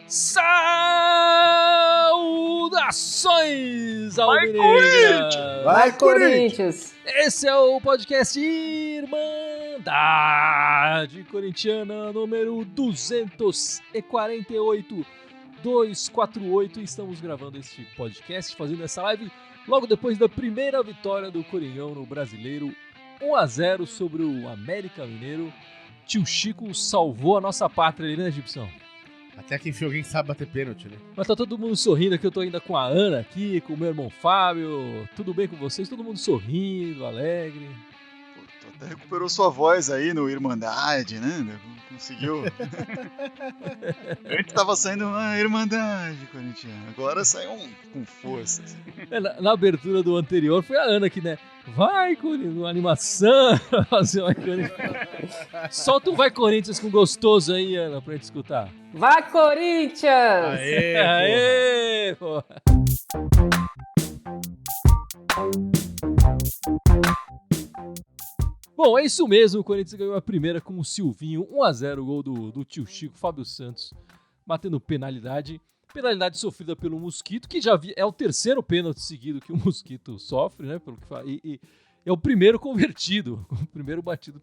Saudações, alvinegras! Vai, Corinthians! Esse é o podcast Irmandade Corintiana número 248, 248. Estamos gravando este podcast, fazendo essa live logo depois da primeira vitória do Coringão no Brasileiro, 1-0 sobre o América Mineiro. Tio Chico salvou a nossa pátria ali, né, Gibson? Até que enfim alguém sabe bater pênalti, né? Mas tá todo mundo sorrindo aqui, eu tô ainda com a Ana aqui, com o meu irmão Fábio. Tudo bem com vocês? Todo mundo sorrindo, alegre. Pô, tu até recuperou sua voz aí no Irmandade, né? Conseguiu. Antes tava saindo uma Irmandade corintiana, agora saiu com força. Assim. Na abertura do anterior foi a Ana aqui, né? Vai, Corinthians, uma animação. Fazer Corinthians. Solta um Vai Corinthians com gostoso aí, Ana, pra gente escutar. Vai, Corinthians! Aê, Aê, pô. Bom, é isso mesmo, o Corinthians ganhou a primeira com o Silvinho, 1-0, o gol do tio Chico, Fábio Santos, batendo penalidade sofrida pelo Mosquito, que já é o terceiro pênalti seguido que o Mosquito sofre, né, pelo que e é o primeiro convertido, o primeiro batido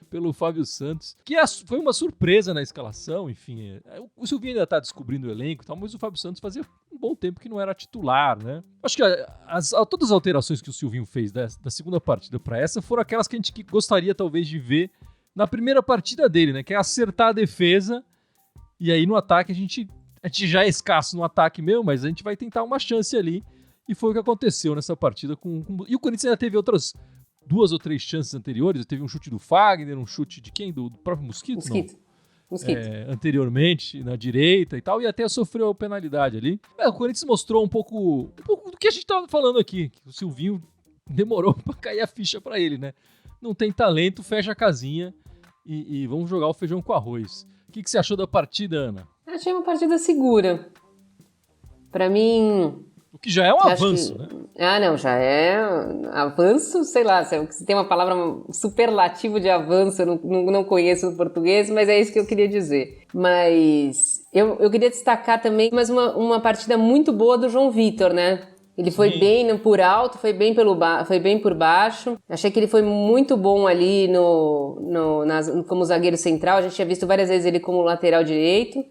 pelo Fábio Santos, que foi uma surpresa na escalação, enfim. O Silvinho ainda tá descobrindo o elenco e tal, mas o Fábio Santos fazia um bom tempo que não era titular, né? Acho que todas as alterações que o Silvinho fez da segunda partida para essa foram aquelas que a gente gostaria talvez de ver na primeira partida dele, né? Que é acertar a defesa e aí no ataque a gente já é escasso no ataque mesmo, mas a gente vai tentar uma chance ali. E foi o que aconteceu nessa partida. E o Corinthians ainda teve outras 2 ou 3 chances anteriores. Teve um chute do Fagner, um chute de quem? Do próprio Mosquito? Mosquito. Anteriormente, na direita e tal. E até sofreu a penalidade ali. O Corinthians mostrou um pouco do que a gente estava falando aqui. Que o Silvinho demorou para cair a ficha para ele, né? Não tem talento, fecha a casinha e vamos jogar o feijão com arroz. O que você achou da partida, Ana? Achei uma partida segura. Para mim... O que já é um avanço, né? Não, já é avanço, sei lá, se tem uma palavra superlativo de avanço, eu não conheço no português, mas é isso que eu queria dizer. Mas eu queria destacar também mais uma partida muito boa do João Vitor, né? Ele foi bem por alto, foi bem por baixo. Achei que ele foi muito bom ali como zagueiro central. A gente tinha visto várias vezes ele como lateral direito.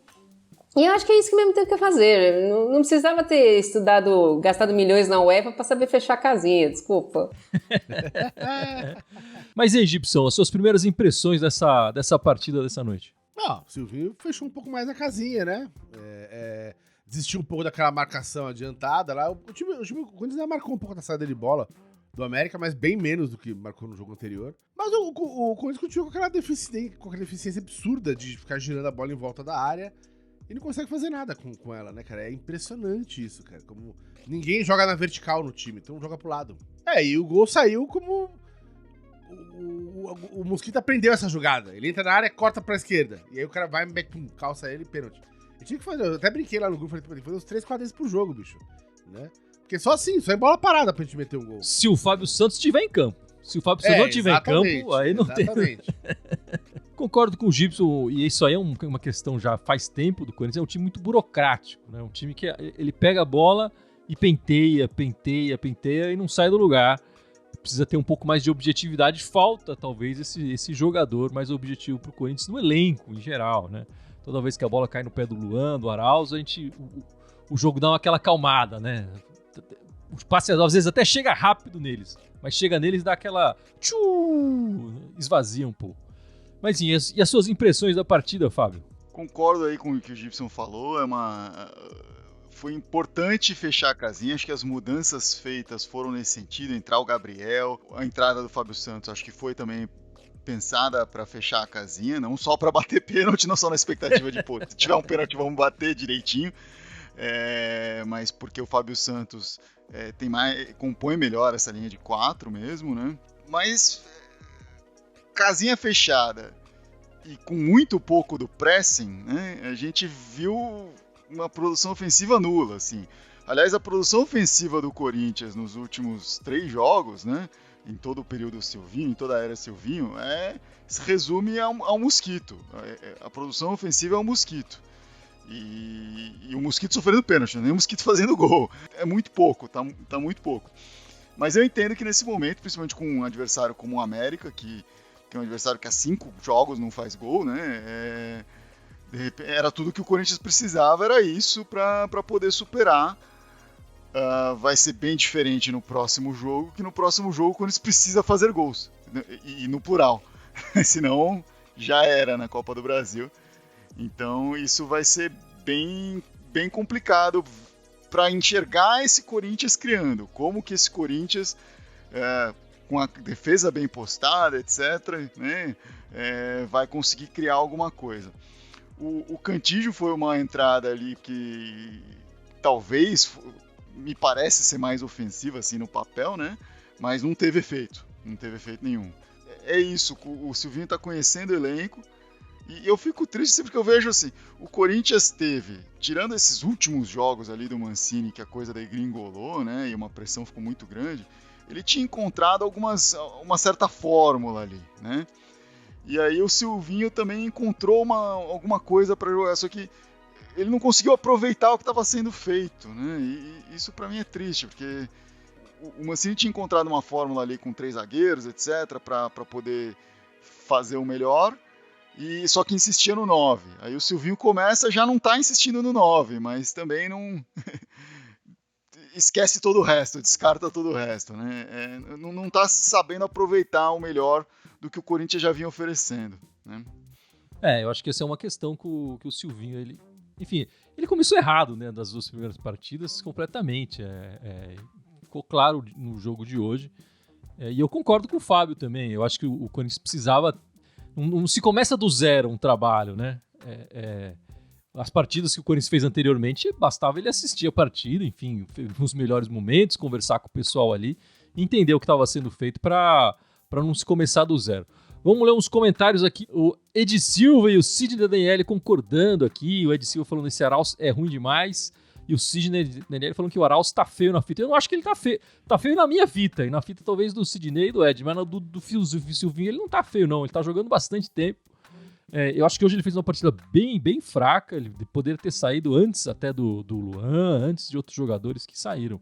E eu acho que é isso que mesmo tem que fazer. Não precisava ter gastado milhões na UEFA para saber fechar a casinha, desculpa. Mas e aí, Gibson, as suas primeiras impressões dessa partida dessa noite? O Silvinho fechou um pouco mais a casinha, né? Desistiu um pouco daquela marcação adiantada lá. O Corinthians ainda marcou um pouco da saída de bola do América, mas bem menos do que marcou no jogo anterior. Mas o Corinthians continuou com aquela deficiência absurda de ficar girando a bola em volta da área. E não consegue fazer nada com ela, né, cara? É impressionante isso, cara. Como ninguém joga na vertical no time, então joga pro lado. E o gol saiu como... O Mosquito aprendeu essa jogada. Ele entra na área, corta pra esquerda. E aí o cara vai, calça ele e pênalti. Eu tinha que fazer, eu até brinquei lá no grupo, falei, fazer uns 3, 4 vezes por jogo, bicho. Né? Porque só assim, só é bola parada pra gente meter um gol. Se o Fábio Santos estiver em campo. Se o Fábio Santos não estiver em campo, aí não tem... Concordo com o Gibson, e isso aí é uma questão já faz tempo do Corinthians, é um time muito burocrático, né? Um time que ele pega a bola e penteia e não sai do lugar. Precisa ter um pouco mais de objetividade, falta talvez esse jogador mais objetivo pro Corinthians no elenco em geral, né? Toda vez que a bola cai no pé do Luan, do Arauz, o jogo dá aquela acalmada, né? Os passes às vezes até chega rápido neles, mas chega neles e dá aquela... esvazia um pouco. Mas sim, e as suas impressões da partida, Fábio? Concordo aí com o que o Gibson falou, foi importante fechar a casinha, acho que as mudanças feitas foram nesse sentido, entrar o Gabriel, a entrada do Fábio Santos, acho que foi também pensada para fechar a casinha, não só para bater pênalti, não só na expectativa de, se tiver um pênalti vamos bater direitinho, mas porque o Fábio Santos compõe melhor essa linha de 4 mesmo, né? Mas... casinha fechada e com muito pouco do pressing, né, a gente viu uma produção ofensiva nula, assim. Aliás, a produção ofensiva do Corinthians nos últimos 3 jogos, né? Em todo o período Silvinho, em toda a era Silvinho, se resume ao Mosquito. A produção ofensiva é o Mosquito. E o Mosquito sofrendo pênalti, nem o Mosquito fazendo gol. É muito pouco, tá muito pouco. Mas eu entendo que nesse momento, principalmente com um adversário como o América, que é um adversário que há 5 jogos não faz gol, né? Era tudo que o Corinthians precisava, era isso para poder superar. Vai ser bem diferente no próximo jogo, que no próximo jogo o Corinthians precisa fazer gols, e no plural. Senão já era na Copa do Brasil. Então isso vai ser bem, bem complicado para enxergar esse Corinthians criando. Como que esse Corinthians, com a defesa bem postada, etc., né, vai conseguir criar alguma coisa. O Cantillo foi uma entrada ali que talvez me parece ser mais ofensiva assim no papel, né? Mas não teve efeito nenhum. É isso, o Silvinho está conhecendo o elenco. E eu fico triste porque eu vejo assim, o Corinthians teve, tirando esses últimos jogos ali do Mancini, que a coisa daí gringolou, né, e uma pressão ficou muito grande, ele tinha encontrado uma certa fórmula ali, né, e aí o Silvinho também encontrou alguma coisa para jogar, só que ele não conseguiu aproveitar o que estava sendo feito, né, e isso para mim é triste, porque o Mancini tinha encontrado uma fórmula ali com 3 zagueiros, etc, para poder fazer o melhor, e só que insistia no 9. Aí o Silvinho começa, já não está insistindo no 9, mas também não esquece todo o resto, descarta todo o resto, né? Não está sabendo aproveitar o melhor do que o Corinthians já vinha oferecendo, né? Eu acho que essa é uma questão que o Silvinho, ele começou errado, né, das 2 primeiras partidas completamente. Ficou claro no jogo de hoje. E eu concordo com o Fábio também. Eu acho que o Corinthians precisava. Não se começa do zero um trabalho, né? As partidas que o Corinthians fez anteriormente, bastava ele assistir a partida, enfim, nos melhores momentos, conversar com o pessoal ali, entender o que estava sendo feito para não se começar do zero. Vamos ler uns comentários aqui. O Ed Silva e o Sidney Daniele concordando aqui. O Ed Silva falando que esse Arauz é ruim demais. E o Sidney Daniele falando que o Arauz tá feio na fita. Eu não acho que ele tá feio. Tá feio na minha fita. E na fita talvez do Sidney e do Ed. Mas do Silvinho ele não tá feio, não. Ele tá jogando bastante tempo. Eu acho que hoje ele fez uma partida bem, bem fraca. Ele poderia ter saído antes até do Luan, antes de outros jogadores que saíram.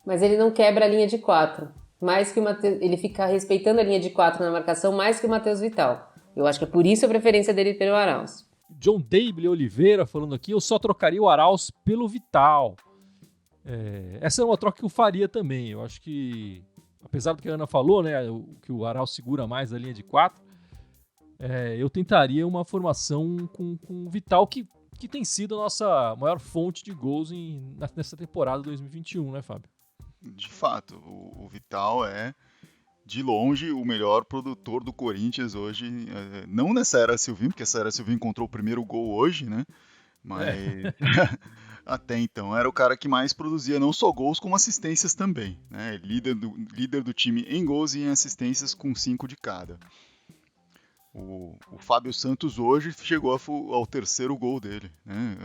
Mas ele não quebra a linha de 4. Mais que o Matheus, ele fica respeitando a linha de 4 na marcação mais que o Matheus Vital. Eu acho que é por isso a preferência dele pelo Arauz. John Dable Oliveira falando aqui, eu só trocaria o Arauz pelo Vital. Essa é uma troca que eu faria também. Eu acho que, apesar do que a Ana falou, né, que o Arauz segura mais a linha de 4, eu tentaria uma formação com o Vital, que tem sido a nossa maior fonte de gols nessa temporada 2021, né, Fábio? De fato, o Vital é, de longe, o melhor produtor do Corinthians hoje. Não nessa era Silvinho, porque essa era Silvinho encontrou o primeiro gol hoje, né? Mas até então era o cara que mais produzia não só gols, como assistências também, né? Líder do time em gols e em assistências com 5 de cada. O Fábio Santos hoje chegou ao 3º gol dele, né?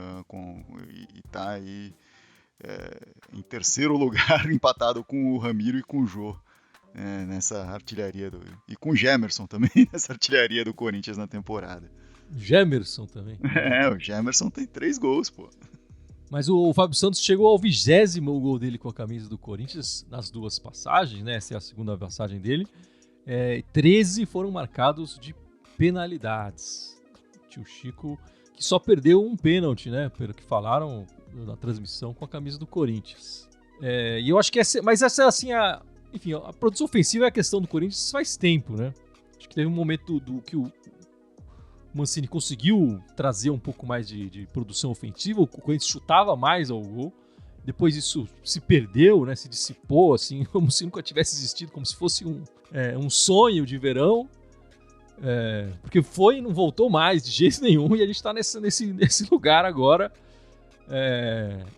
E tá aí em 3º lugar, empatado com o Ramiro e com o Jô, nessa artilharia e com o Gemerson também, nessa artilharia do Corinthians na temporada. Gemerson também. O Gemerson tem 3 gols, pô. Mas o Fábio Santos chegou ao 20º gol dele com a camisa do Corinthians nas 2 passagens, né? Essa é a segunda passagem dele. 13 foram marcados de penalidades. Tio Chico, que só perdeu um pênalti, né? Pelo que falaram na transmissão, com a camisa do Corinthians. E eu acho que mas essa é assim, a produção ofensiva é a questão do Corinthians faz tempo, né? Acho que teve um momento do que o Mancini conseguiu trazer um pouco mais de produção ofensiva, o Corinthians chutava mais ao gol, depois isso se perdeu, né? Se dissipou, assim, como se nunca tivesse existido, como se fosse um sonho de verão, porque foi e não voltou mais de jeito nenhum, e a gente tá nesse lugar agora.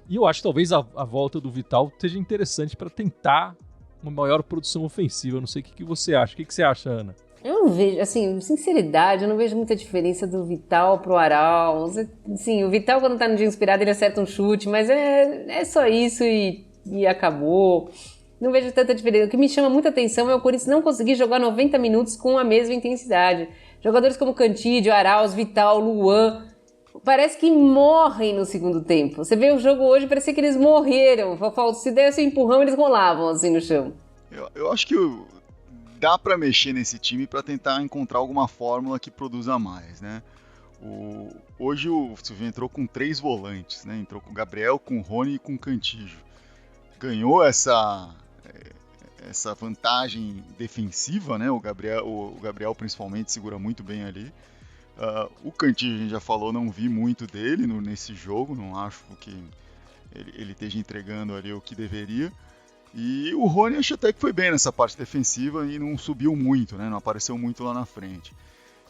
E eu acho que talvez a volta do Vital seja interessante para tentar uma maior produção ofensiva. Eu não sei o que você acha. O que você acha, Ana? Eu não vejo, assim, sinceridade, eu não vejo muita diferença do Vital pro Arauz. Sim, o Vital, quando tá no dia inspirado, ele acerta um chute, mas é só isso e acabou. Não vejo tanta diferença. O que me chama muita atenção é o Corinthians não conseguir jogar 90 minutos com a mesma intensidade. Jogadores como Cantídio, Arauz, Vital, Luan, parece que morrem no segundo tempo. Você vê o jogo hoje, parecia que eles morreram. Se desse um empurrão, eles rolavam assim no chão. Eu acho que dá pra mexer nesse time pra tentar encontrar alguma fórmula que produza mais, né? Hoje o Silvinho entrou com 3 volantes, né? Entrou com o Gabriel, com o Rony e com o Cantígio. Ganhou essa vantagem defensiva, né? O Gabriel principalmente segura muito bem ali. O Cantígio, a gente já falou, não vi muito dele nesse jogo, não acho que ele esteja entregando ali o que deveria. E o Rony acho até que foi bem nessa parte defensiva e não subiu muito, né? Não apareceu muito lá na frente.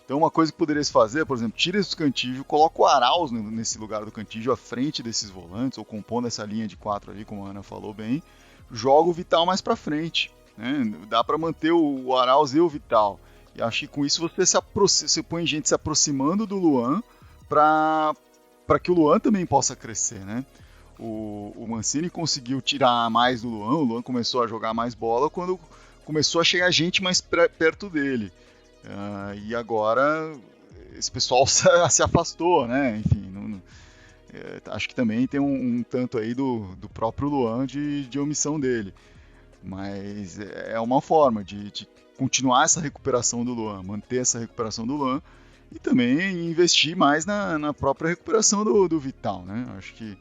Então uma coisa que poderia se fazer, por exemplo, tira esse Cantígio, coloca o Arauz nesse lugar do Cantígio à frente desses volantes, ou compondo essa linha de 4 ali, como a Ana falou bem, joga o Vital mais pra frente, né? Dá pra manter o Arauz e o Vital. E acho que com isso você põe gente se aproximando do Luan pra que o Luan também possa crescer, né? O Mancini conseguiu tirar mais do Luan, o Luan começou a jogar mais bola quando começou a chegar gente mais perto dele. E agora esse pessoal se afastou, né? Enfim, acho que também tem um tanto aí do próprio Luan de omissão dele. Mas é uma forma de continuar essa recuperação do Luan, manter essa recuperação do Luan e também investir mais na própria recuperação do Vital, né? Acho que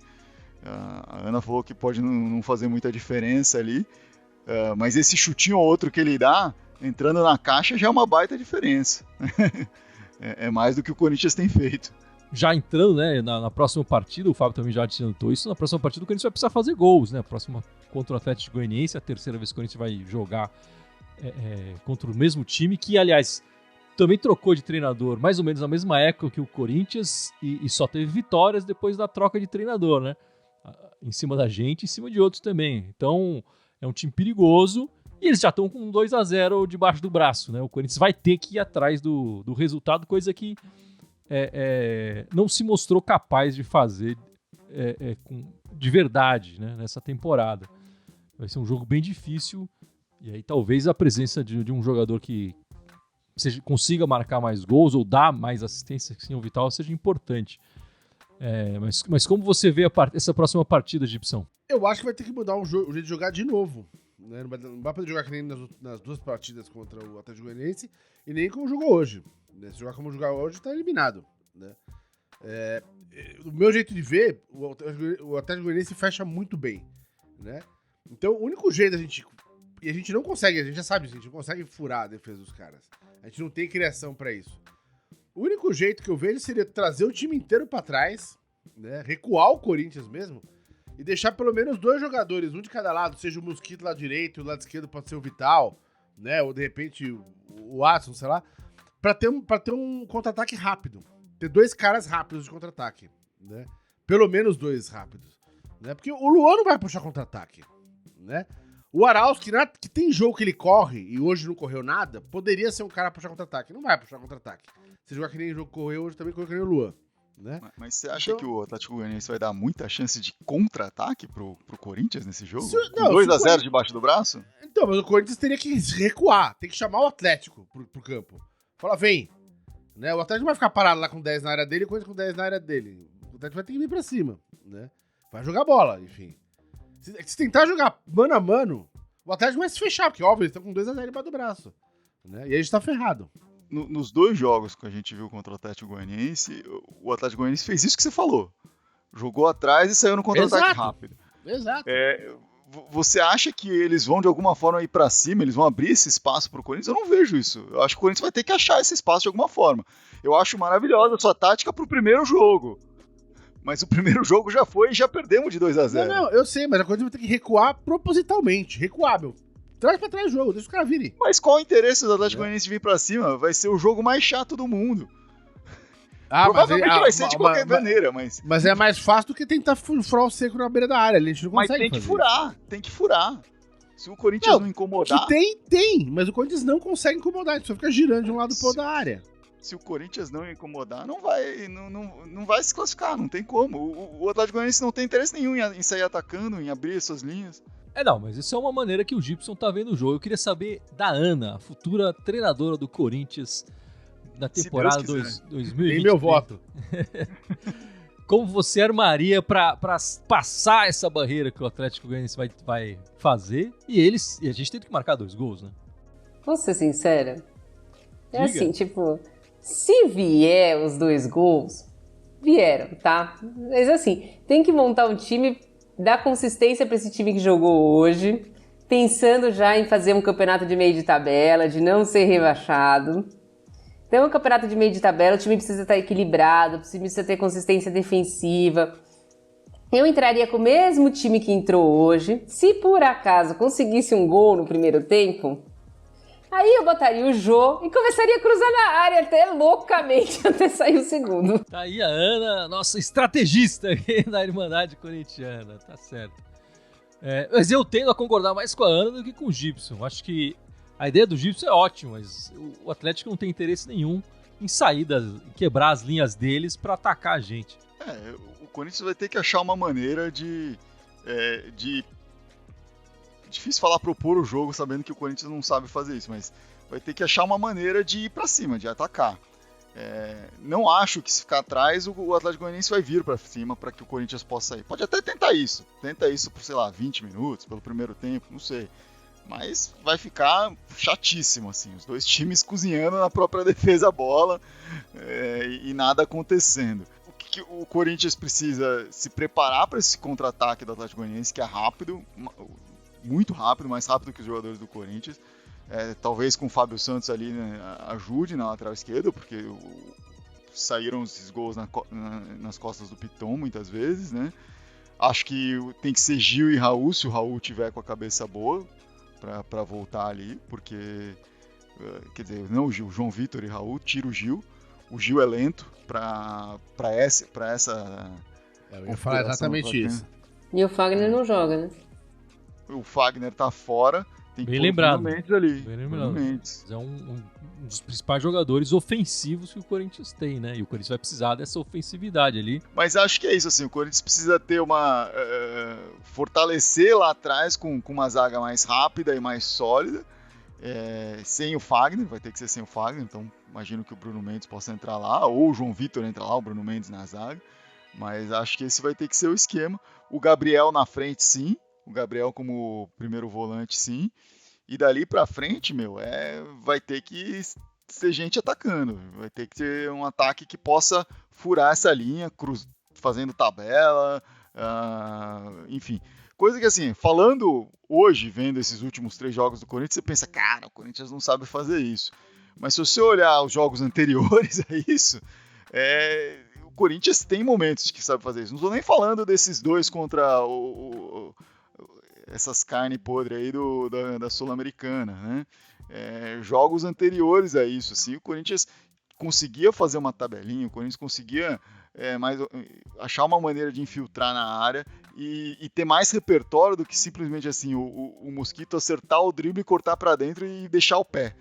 a Ana falou que pode não fazer muita diferença ali, mas esse chutinho ou outro que ele dá, entrando na caixa, já é uma baita diferença. É mais do que o Corinthians tem feito. Já entrando, né, na próxima partida, o Fábio também já adiantou isso, na próxima partida o Corinthians vai precisar fazer gols, né? A próxima contra o Atlético Goianiense, a terceira vez que o Corinthians vai jogar contra o mesmo time, que, aliás, também trocou de treinador mais ou menos na mesma época que o Corinthians e só teve vitórias depois da troca de treinador, né? Em cima da gente, em cima de outros também. Então, é um time perigoso e eles já estão com 2-0 debaixo do braço, né? O Corinthians vai ter que ir atrás do resultado, coisa que não se mostrou capaz de fazer de verdade, né, nessa temporada. Vai ser um jogo bem difícil e aí talvez a presença de um jogador que consiga marcar mais gols ou dar mais assistência que o Vital seja importante. Mas como você vê essa próxima partida, Gibson? Eu acho que vai ter que mudar o jeito de jogar de novo. Né? Não vai poder jogar que nem nas 2 partidas contra o Atlético Goianiense e nem como jogou hoje. Né? Se jogar como jogar hoje, tá eliminado. Né? Do meu jeito de ver, o Atlético Goianiense fecha muito bem. Né? Então, o único jeito da gente... E a gente não consegue, a gente já sabe disso, a gente não consegue furar a defesa dos caras. A gente não tem criação pra isso. O único jeito que eu vejo seria trazer o time inteiro pra trás, né? Recuar o Corinthians mesmo, e deixar pelo menos 2 jogadores, um de cada lado, seja o Mosquito lá direito e o lado esquerdo pode ser o Vital, né? Ou de repente o Watson, sei lá, pra ter um contra-ataque rápido. Ter 2 caras rápidos de contra-ataque, né? Pelo menos 2 rápidos, né? Porque o Luan não vai puxar contra-ataque, né? O Arauz, que tem jogo que ele corre e hoje não correu nada, poderia ser um cara a puxar contra-ataque. Não vai puxar contra-ataque. Se jogar que nem o jogo correu, hoje também correu que nem o Luan. Né? Mas você acha que o Atlético Goianiense vai dar muita chance de contra-ataque pro Corinthians nesse jogo? 2-0 debaixo do braço? Então, mas o Corinthians teria que recuar, tem que chamar o Atlético pro campo. Fala, vem. Né? O Atlético não vai ficar parado lá com 10 na área dele e o Corinthians com 10 na área dele. O Atlético vai ter que vir pra cima. Né? Vai jogar bola, enfim. Se tentar jogar mano a mano, o Atlético vai se fechar, porque, óbvio, eles estão com 2-0 embaixo do braço. Né? E aí a gente tá ferrado. Nos 2 jogos que a gente viu contra o Atlético Goianiense, o Atlético Goianiense fez isso que você falou. Jogou atrás e saiu no contra-ataque rápido. Exato. Você acha que eles vão de alguma forma ir pra cima, eles vão abrir esse espaço pro Corinthians? Eu não vejo isso. Eu acho que o Corinthians vai ter que achar esse espaço de alguma forma. Eu acho maravilhosa a sua tática pro primeiro jogo. Mas o primeiro jogo já foi e já perdemos de 2-0. Não, eu sei, mas a Corinthians vai ter que recuar propositalmente. Recuar, meu. Traz pra trás o jogo, deixa os caras virem. Mas qual o interesse do Atlético Goianiense de vir pra cima? Vai ser o jogo mais chato do mundo. Provavelmente vai ser de qualquer maneira, mas... Mas é mais fácil do que tentar furar o seco na beira da área. A gente não consegue Mas tem que furar. Se o Corinthians não incomodar... Que tem, mas o Corinthians não consegue incomodar, ele só fica girando de um lado pro outro da área. Se o Corinthians não incomodar, não vai se classificar, não tem como. O Atlético Goianiense não tem interesse nenhum em sair atacando, em abrir suas linhas. Não, mas isso é uma maneira que o Gibson tá vendo o jogo. Eu queria saber da Ana, a futura treinadora do Corinthians na temporada 2023. Tem meu voto. Como você armaria pra passar essa barreira que o Atlético Goianiense vai fazer e a gente tem que marcar 2 gols, né? Vou ser sincera. É Diga. assim, tipo, se vier os 2 gols, vieram, tá? Mas assim, tem que montar um time, dar consistência pra esse time que jogou hoje, pensando já em fazer um campeonato de meio de tabela, de não ser rebaixado. Então, o campeonato de meio de tabela, o time precisa estar equilibrado, precisa ter consistência defensiva. Eu entraria com o mesmo time que entrou hoje. Se por acaso conseguisse um gol no primeiro tempo, aí eu botaria o Jô e começaria a cruzar na área até loucamente até sair o segundo. Tá aí a Ana, nossa estrategista aqui da Irmandade Corintiana, tá certo. Mas eu tendo a concordar mais com a Ana do que com o Gibson. Acho que a ideia do Gibson é ótima, mas o Atlético não tem interesse nenhum em sair, quebrar as linhas deles pra atacar a gente. O Corinthians vai ter que achar uma maneira de difícil falar propor o jogo sabendo que o Corinthians não sabe fazer isso, mas vai ter que achar uma maneira de ir pra cima, de atacar. Não acho que se ficar atrás o Atlético Goianiense vai vir pra cima para que o Corinthians possa sair. Pode até tentar isso. Tenta isso por, 20 minutos, pelo primeiro tempo, não sei. Mas vai ficar chatíssimo, assim. Os 2 times cozinhando na própria defesa a bola e nada acontecendo. O Corinthians precisa se preparar para esse contra-ataque do Atlético Goianiense, que é rápido, muito rápido, mais rápido que os jogadores do Corinthians. Talvez com o Fábio Santos ali, né, ajude na lateral esquerda, porque saíram esses gols nas costas do Piton muitas vezes, né? Acho que tem que ser Gil e Raul, se o Raul tiver com a cabeça boa, para voltar ali, porque, quer dizer, não o Gil, o João Vitor e Raul, tira o Gil é lento para essa... Eu ia falar exatamente isso. E o Fagner não joga, né? O Fagner tá fora, tem que Bem pôr lembrado. o Bruno Mendes ali. Bem lembrado. Bruno Mendes. É um dos principais jogadores ofensivos que o Corinthians tem, né? E o Corinthians vai precisar dessa ofensividade ali. Mas acho que é isso, assim, o Corinthians precisa ter fortalecer lá atrás com uma zaga mais rápida e mais sólida, sem o Fagner, vai ter que ser sem o Fagner, então imagino que o Bruno Mendes possa entrar lá, ou o João Vitor entra lá, o Bruno Mendes na zaga, mas acho que esse vai ter que ser o esquema. O Gabriel na frente, sim, o Gabriel como primeiro volante, sim, e dali pra frente, vai ter que ser gente atacando, vai ter que ter um ataque que possa furar essa linha, fazendo tabela, enfim. Coisa que, assim, falando hoje, vendo esses últimos 3 jogos do Corinthians, você pensa, cara, o Corinthians não sabe fazer isso. Mas se você olhar os jogos anteriores a isso, o Corinthians tem momentos que sabe fazer isso. Não estou nem falando desses 2 contra essas carnes podres aí da Sul-Americana, né? Jogos anteriores a isso, assim, o Corinthians conseguia fazer uma tabelinha, o Corinthians conseguia achar uma maneira de infiltrar na área e ter mais repertório do que simplesmente assim o Mosquito acertar o drible e cortar para dentro e deixar o pé,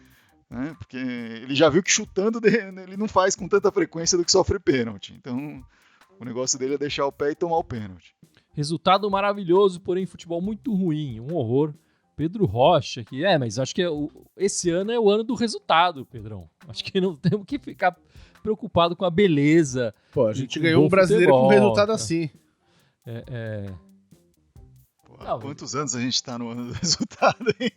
né? Porque ele já viu que chutando ele não faz com tanta frequência do que sofre pênalti, então o negócio dele é deixar o pé e tomar o pênalti. Resultado maravilhoso, porém futebol muito ruim, um horror. Pedro Rocha, mas acho que esse ano é o ano do resultado, Pedrão. Acho que não temos que ficar preocupado com a beleza. Pô, a gente ganhou um brasileiro com resultado assim. Quantos anos a gente tá no ano do resultado, hein?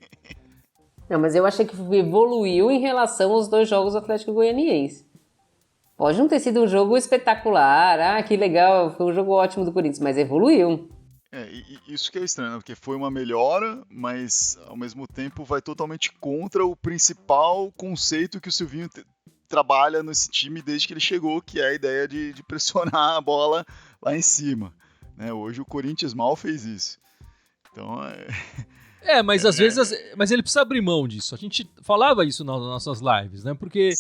Não, mas eu achei que evoluiu em relação aos 2 jogos do Atlético Goianiense. Pode não ter sido um jogo espetacular, que legal, foi um jogo ótimo do Corinthians, mas evoluiu. Isso que é estranho, né? Porque foi uma melhora, mas ao mesmo tempo vai totalmente contra o principal conceito que o Silvinho trabalha nesse time desde que ele chegou, que é a ideia de pressionar a bola lá em cima, né? Hoje o Corinthians mal fez isso. Então mas às vezes mas ele precisa abrir mão disso. A gente falava isso nas nossas lives, né? Porque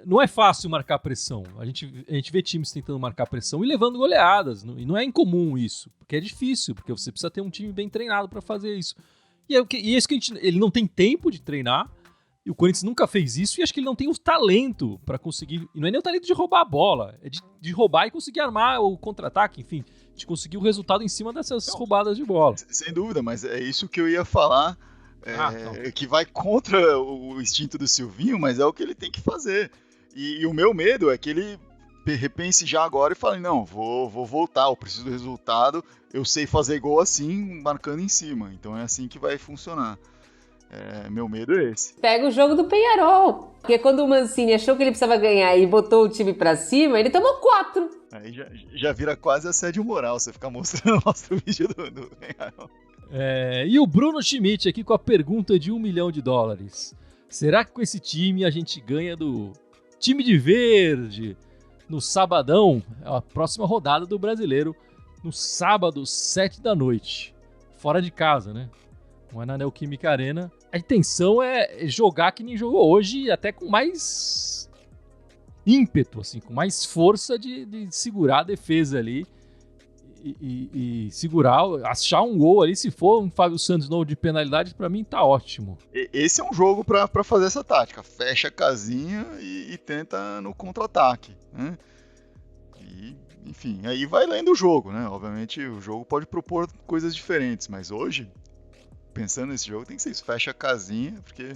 não é fácil marcar pressão. A gente vê times tentando marcar pressão e levando goleadas. E não é incomum isso, porque é difícil, porque você precisa ter um time bem treinado para fazer isso. E é isso que ele não tem tempo de treinar, e o Corinthians nunca fez isso, e acho que ele não tem o talento pra conseguir, e não é nem o talento de roubar a bola, é de roubar e conseguir armar o contra-ataque, enfim, de conseguir o resultado em cima dessas roubadas de bola. Sem dúvida, mas é isso que eu ia falar, que vai contra o instinto do Silvinho, mas é o que ele tem que fazer. E o meu medo é que ele repense já agora e fale, não, vou voltar, eu preciso do resultado, eu sei fazer gol assim, marcando em cima, então é assim que vai funcionar. Meu medo é esse. Pega o jogo do Peñarol, porque quando o Mancini achou que ele precisava ganhar e botou o time pra cima, ele tomou 4. Aí já vira quase assédio moral, você ficar mostrando o vídeo do Peñarol. E o Bruno Schmidt aqui com a pergunta de $1 milhão. Será que com esse time a gente ganha do time de verde no sabadão? É a próxima rodada do Brasileiro, no sábado, 7h, fora de casa, né? Não é na Neoquímica Arena. A intenção é jogar que nem jogou hoje, até com mais ímpeto, assim, com mais força de segurar a defesa ali e segurar, achar um gol ali. Se for um Fábio Santos novo de penalidade, pra mim tá ótimo. Esse é um jogo pra fazer essa tática. Fecha a casinha e tenta no contra-ataque, né? E, enfim, aí vai lendo o jogo, né? Obviamente o jogo pode propor coisas diferentes, mas hoje, pensando nesse jogo, tem que ser isso. Fecha a casinha, porque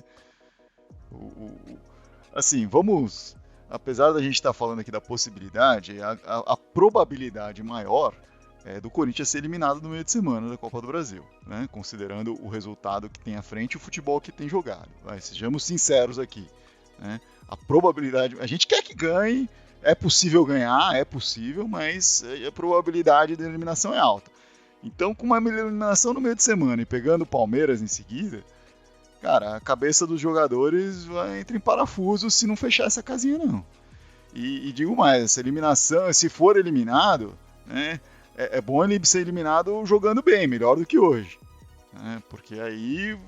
assim, vamos... Apesar da gente estar falando aqui da possibilidade, a probabilidade maior é do Corinthians ser eliminado no meio de semana da Copa do Brasil, né? Considerando o resultado que tem à frente e o futebol que tem jogado. Sejamos sinceros aqui, né? A probabilidade... A gente quer que ganhe, é possível ganhar, mas a probabilidade de eliminação é alta. Então, com uma eliminação no meio de semana e pegando o Palmeiras em seguida, cara, a cabeça dos jogadores vai entrar em parafuso se não fechar essa casinha, não. E digo mais, essa eliminação, se for eliminado, né, é bom ele ser eliminado jogando bem, melhor do que hoje, né, porque aí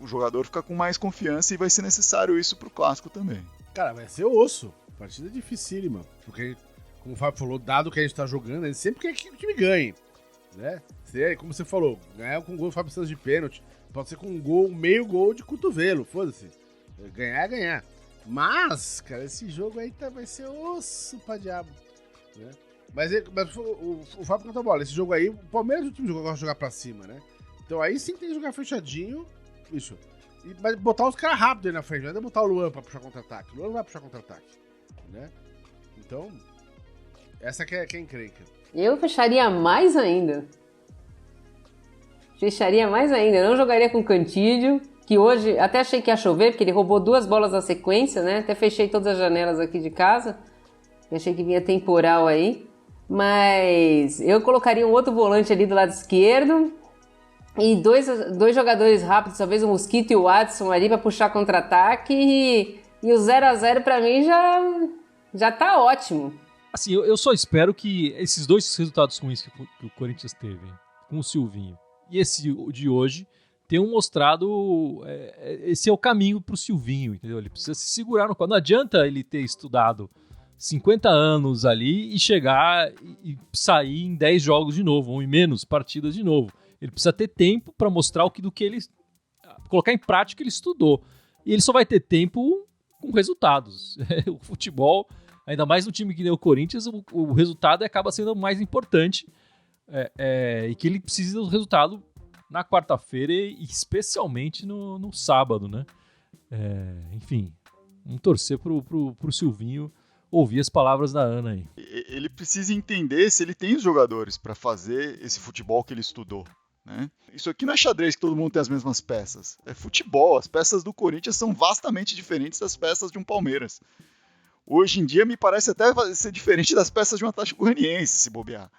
o jogador fica com mais confiança e vai ser necessário isso pro Clássico também. Cara, vai ser osso. Partida dificílima. Porque, como o Fábio falou, dado que a gente tá jogando, ele sempre quer que o time ganhe, né? Como você falou, ganhar com gol do Fábio Santos de pênalti, pode ser com um gol, meio gol de cotovelo, foda-se. Ganhar é ganhar. Mas, cara, esse jogo aí vai ser osso pra diabo, né? Mas o Fábio conta a bola. Esse jogo aí, o Palmeiras é o time que gosta de jogar pra cima, né? Então aí sim tem que jogar fechadinho, isso. Mas botar os caras rápido aí na frente, não é botar o Luan pra puxar contra-ataque. O Luan não vai puxar contra-ataque, né? Então, essa que é a encrenca. Eu fecharia mais ainda. Eu não jogaria com o Cantídio, que hoje até achei que ia chover, porque ele roubou 2 bolas na sequência, né? Até fechei todas as janelas aqui de casa. Achei que vinha temporal aí. Mas eu colocaria um outro volante ali do lado esquerdo e dois jogadores rápidos, talvez o Mosquito e o Watson ali para puxar contra-ataque. E o 0x0 para mim já tá ótimo. Assim, eu só espero que esses 2 resultados ruins que o Corinthians teve, com o Silvinho e esse de hoje, tenham mostrado esse é o caminho pro Silvinho, entendeu? Ele precisa se segurar no quadro. Não adianta ele ter estudado 50 anos ali e chegar e sair em 10 jogos de novo, ou em menos partidas de novo. Ele precisa ter tempo para mostrar do que ele... colocar em prática o que ele estudou. E ele só vai ter tempo com resultados. O futebol, ainda mais no time que nem o Corinthians, o resultado acaba sendo mais importante. E que ele precisa do resultado na quarta-feira e especialmente no sábado, né? Enfim, vamos torcer pro Silvinho ouvir as palavras da Ana aí. Ele precisa entender se ele tem os jogadores para fazer esse futebol que ele estudou, né? Isso aqui não é xadrez que todo mundo tem as mesmas peças. É futebol. As peças do Corinthians são vastamente diferentes das peças de um Palmeiras. Hoje em dia me parece até ser diferente das peças de um Atlético Goianiense, se bobear.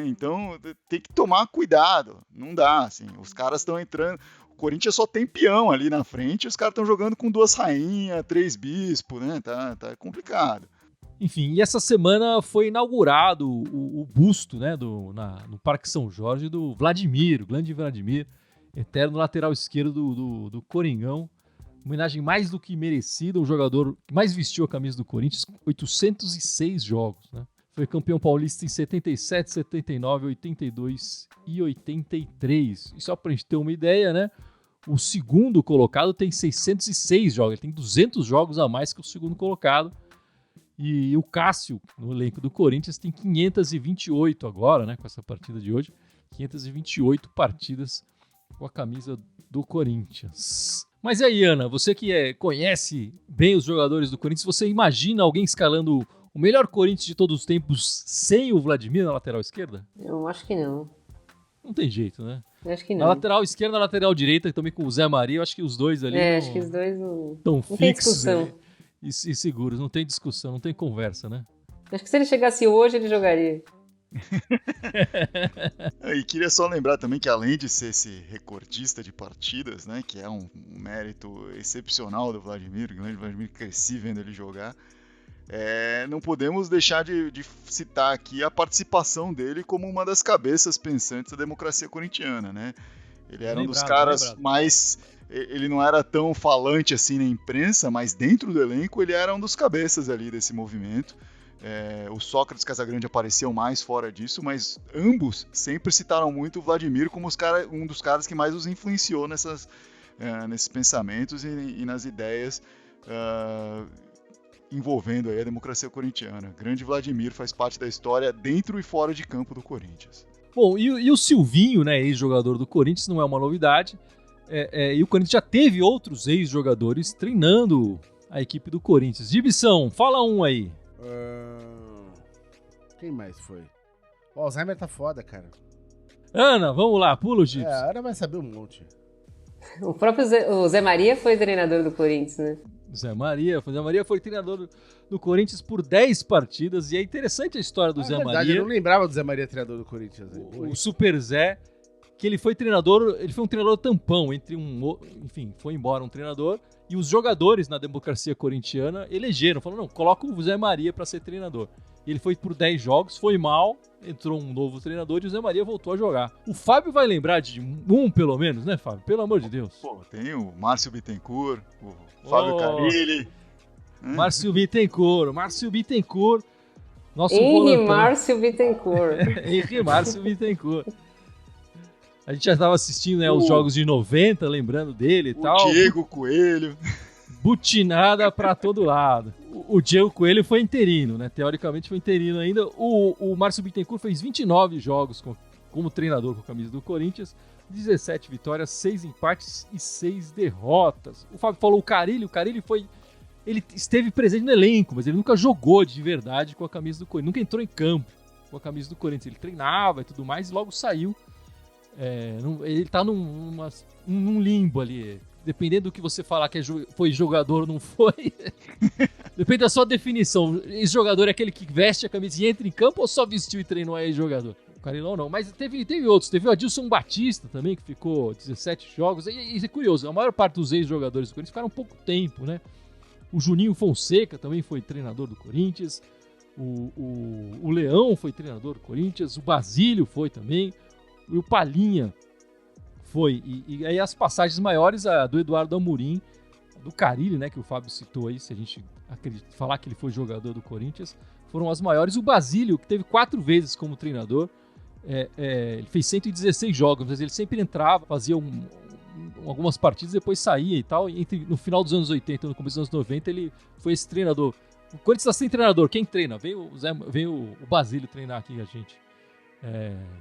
Então tem que tomar cuidado. Não dá, assim. Os caras estão entrando... O Corinthians só tem peão ali na frente e os caras estão jogando com 2 rainhas, 3 bispos, né? Tá complicado. Enfim, e essa semana foi inaugurado o busto, né, no Parque São Jorge do Vladimir, o grande Vladimir, eterno lateral esquerdo do Coringão. Homenagem mais do que merecida, o jogador que mais vestiu a camisa do Corinthians, 806 jogos, né? Foi campeão paulista em 77, 79, 82 e 83. E só pra gente ter uma ideia, né? O segundo colocado tem 606 jogos, ele tem 200 jogos a mais que o segundo colocado. E o Cássio, no elenco do Corinthians, tem 528 agora, né, com essa partida de hoje. 528 partidas com a camisa do Corinthians. Mas e aí, Ana, você que conhece bem os jogadores do Corinthians, você imagina alguém escalando o melhor Corinthians de todos os tempos sem o Vladimir na lateral esquerda? Eu acho que não. Não tem jeito, né? Eu acho que Na não. lateral esquerda, na lateral direita, também com o Zé Maria, eu acho que os dois ali Acho que os dois não estão tem fixos discussão. e seguros, não tem discussão, não tem conversa, né? Acho que se ele chegasse hoje, ele jogaria. E queria só lembrar também que além de ser esse recordista de partidas, né, que é um mérito excepcional do Vladimir, o grande Vladimir, cresci vendo ele jogar, não podemos deixar de citar aqui a participação dele como uma das cabeças pensantes da democracia corintiana, né? Ele era um dos caras mais... Ele não era tão falante assim na imprensa, mas dentro do elenco ele era um dos cabeças ali desse movimento. O Sócrates e Casagrande apareciam mais fora disso, mas ambos sempre citaram muito o Vladimir como um dos caras que mais os influenciou nesses pensamentos e nas ideias envolvendo aí a democracia corintiana. Grande Vladimir faz parte da história dentro e fora de campo do Corinthians. Bom, e o Silvinho, né, ex-jogador do Corinthians, não é uma novidade. E o Corinthians já teve outros ex-jogadores treinando a equipe do Corinthians. Gibição, fala um aí. Quem mais foi? O Alzheimer tá foda, cara. Ana, vamos lá, pula o Gibson. A Ana vai saber um monte. O próprio Zé Maria foi treinador do Corinthians, né? Zé Maria foi treinador do Corinthians por 10 partidas, e é interessante a história do Zé verdade, Maria. Eu não lembrava do Zé Maria treinador do Corinthians. O Super Zé, que ele foi um treinador tampão, enfim, foi embora um treinador, e os jogadores na democracia corintiana elegeram, falaram, não, coloca o Zé Maria para ser treinador. E ele foi por 10 jogos, foi mal, entrou um novo treinador e o Zé Maria voltou a jogar. O Fábio vai lembrar de um pelo menos, né, Fábio? Pelo amor de Deus. Pô, tem o Márcio Bittencourt, o Fábio Carilli. Márcio Bittencourt. Nosso Henri volantão. Márcio Bittencourt. Henri Márcio Bittencourt. A gente já estava assistindo, né, os jogos de 90, lembrando dele e tal. O Diego Coelho. Butinada pra todo lado. O Diego Coelho foi interino, né? Teoricamente foi interino ainda. O Márcio Bittencourt fez 29 jogos como treinador com a camisa do Corinthians. 17 vitórias, 6 empates e 6 derrotas. O Fábio falou o Carilli ele esteve presente no elenco, mas ele nunca jogou de verdade com a camisa do Corinthians. Nunca entrou em campo com a camisa do Corinthians. Ele treinava e tudo mais e logo saiu. Ele tá num limbo ali. Dependendo do que você falar que foi jogador ou não foi. Depende da sua definição. Esse jogador é aquele que veste a camisa e entra em campo ou só vestiu e treinou aí jogador? O Carilão não. Mas teve outros. Teve o Adilson Batista também, que ficou 17 jogos. E é curioso, a maior parte dos ex-jogadores do Corinthians ficaram pouco tempo, né? O Juninho Fonseca também foi treinador do Corinthians. O Leão foi treinador do Corinthians. O Basílio foi também. E o Palhinha foi. E aí as passagens maiores, a do Eduardo Amorim, do Carilli, né, que o Fábio citou aí, se a gente falar que ele foi jogador do Corinthians, foram as maiores. O Basílio, que teve 4 vezes como treinador, ele fez 116 jogos, mas ele sempre entrava, fazia algumas partidas, depois saía e tal. No final dos anos 80 e no começo dos anos 90, ele foi esse treinador. O Corinthians está sem treinador, quem treina? Veio o Basílio treinar aqui a gente.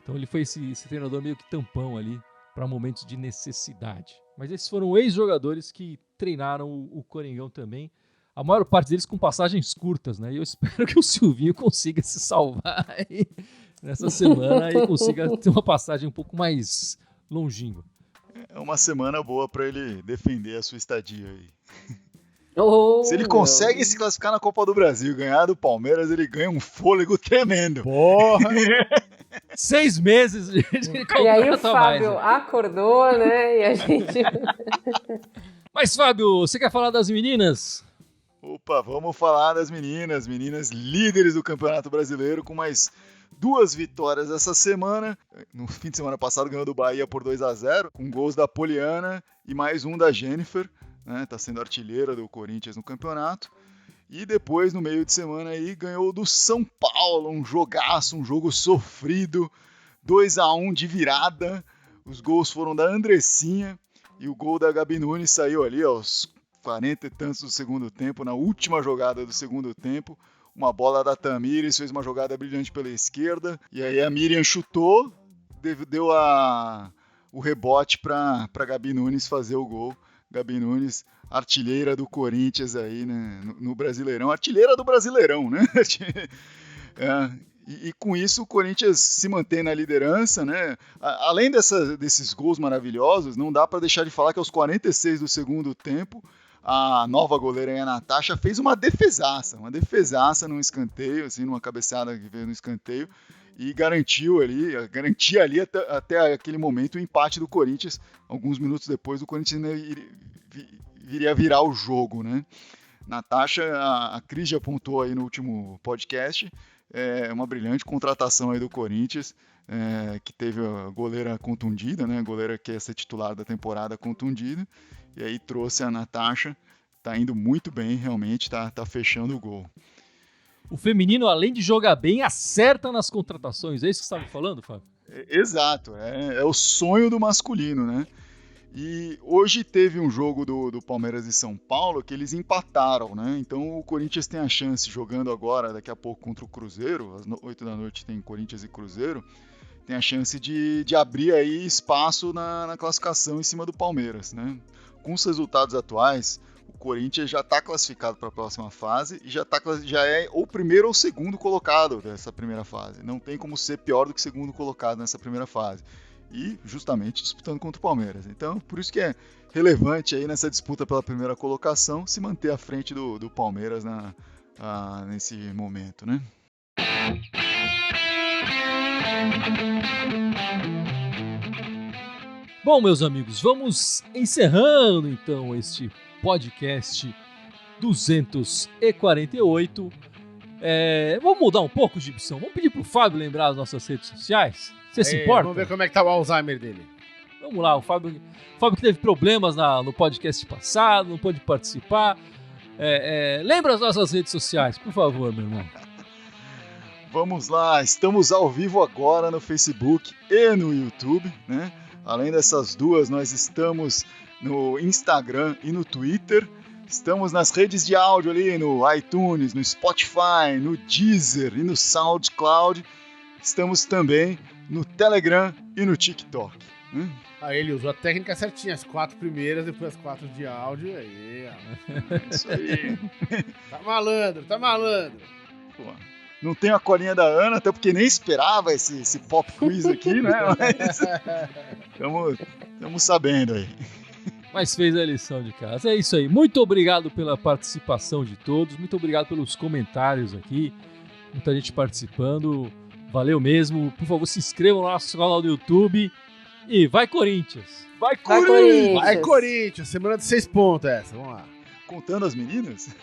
Então ele foi esse treinador meio que tampão ali para momentos de necessidade. Mas esses foram ex-jogadores que treinaram o Coringão também. A maior parte deles com passagens curtas, né? E eu espero que o Silvinho consiga se salvar aí nessa semana e consiga ter uma passagem um pouco mais longínqua. É uma semana boa para ele defender a sua estadia aí. Se ele consegue se classificar na Copa do Brasil, ganhar do Palmeiras, ele ganha um fôlego tremendo. Porra! 6 meses de E aí o Fábio acordou, né? E a gente... Mas, Fábio, você quer falar das meninas? Opa, vamos falar das meninas líderes do Campeonato Brasileiro, com mais 2 vitórias essa semana. No fim de semana passado ganhou do Bahia por 2-0, com gols da Poliana e mais um da Jennifer, né? Tá sendo artilheira do Corinthians no campeonato. E depois, no meio de semana aí, ganhou do São Paulo, um jogaço, um jogo sofrido, 2-1 de virada. Os gols foram da Andressinha E o gol da Gabi Nunes saiu ali aos 40 e tantos do segundo tempo, na última jogada do segundo tempo. Uma bola da Tamires, fez uma jogada brilhante pela esquerda. E aí a Miriam chutou, deu o rebote para Gabi Nunes fazer o gol. Gabi Nunes, artilheira do Corinthians aí, né, no Brasileirão. Artilheira do Brasileirão, né? E com isso o Corinthians se mantém na liderança, né? Além desses gols maravilhosos, não dá para deixar de falar que aos 46 do segundo tempo, a nova goleira a Natasha fez uma defesaça num escanteio, assim, numa cabeçada que veio no escanteio, e garantia ali até aquele momento o empate do Corinthians. Alguns minutos depois o Corinthians viria virar o jogo, né? Natasha, a Cris já apontou aí no último podcast, uma brilhante contratação aí do Corinthians, que teve a goleira contundida, né? A goleira que ia ser titular da temporada contundida, e aí trouxe a Natasha, tá indo muito bem, realmente, tá fechando o gol. O feminino, além de jogar bem, acerta nas contratações, é isso que você estava falando, Fábio? Exato, é o sonho do masculino, né? E hoje teve um jogo do Palmeiras e São Paulo que eles empataram, né? Então o Corinthians tem a chance, jogando agora, daqui a pouco, contra o Cruzeiro, às 8 da noite tem Corinthians e Cruzeiro, tem a chance de abrir aí espaço na classificação em cima do Palmeiras, né? Com os resultados atuais, o Corinthians já está classificado para a próxima fase e já é o primeiro ou segundo colocado dessa primeira fase. Não tem como ser pior do que segundo colocado nessa primeira fase. E justamente disputando contra o Palmeiras. Então, por isso que é relevante aí nessa disputa pela primeira colocação se manter à frente do Palmeiras nesse momento, né? Bom, meus amigos, vamos encerrando então este podcast 248. Vamos mudar um pouco, Gibson? Vamos pedir pro Fábio lembrar as nossas redes sociais? Você se importa? Vamos ver como é que tá o Alzheimer dele. Vamos lá, o Fábio que teve problemas no podcast passado, não pôde participar. Lembra as nossas redes sociais, por favor, meu irmão. Vamos lá, estamos ao vivo agora no Facebook e no YouTube, né? Além dessas duas, nós estamos no Instagram e no Twitter. Estamos nas redes de áudio ali, no iTunes, no Spotify, no Deezer e no SoundCloud. Estamos também no Telegram e no TikTok. Ele usou a técnica certinha, as 4 primeiras, depois as 4 de áudio. Aí, Isso aí. Tá malandro. Pô, não tem a colinha da Ana, até porque nem esperava esse pop quiz aqui, né? Mas estamos sabendo aí. Mas fez a lição de casa. É isso aí. Muito obrigado pela participação de todos. Muito obrigado pelos comentários aqui. Muita gente participando. Valeu mesmo. Por favor, se inscrevam no nosso canal do YouTube. E vai, Corinthians! Vai, Corinthians! Vai, Corinthians! Semana de 6 pontos essa. Vamos lá. Contando as meninas?